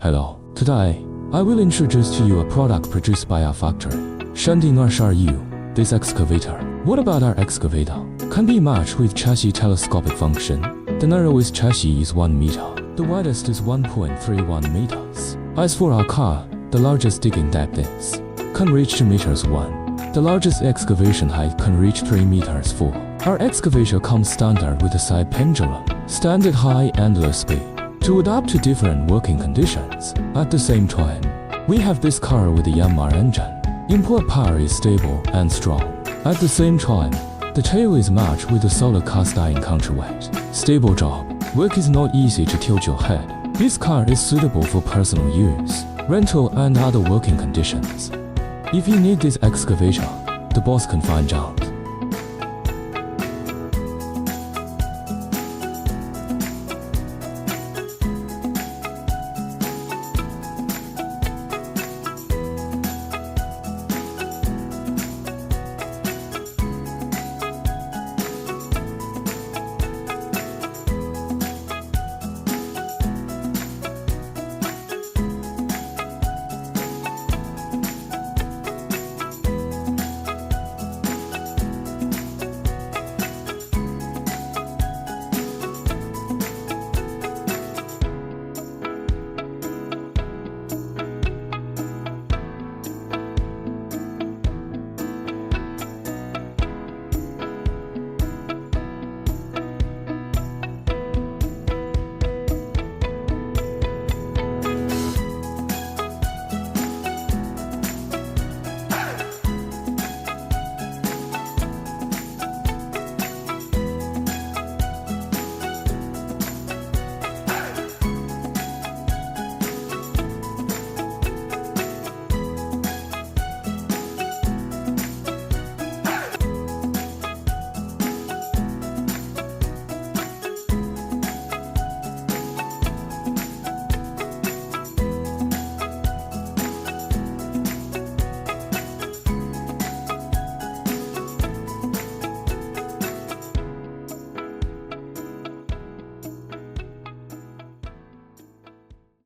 Hello, today, I will introduce to you a product produced by our factory, SD22u, this excavator. What about our excavator? Can be matched with chassis telescopic function. The narrowest chassis is 1 meter. The widest is 1.31 meters. As for our car, the largest digging depth is can reach 2 meters 1. The largest excavation height can reach 3 meters 4. Our excavator comes standard with a side pendulum, standard high and low speed, to adapt to different working conditions. At the same time, we have this car with a Yamaha engine. Import power is stable and strong. At the same time, the tail is matched with a solid cast iron counterweight. Stable job. Work is not easy to tilt your head. This car is suitable for personal use, rental and other working conditions. If you need this excavator, the boss can find out.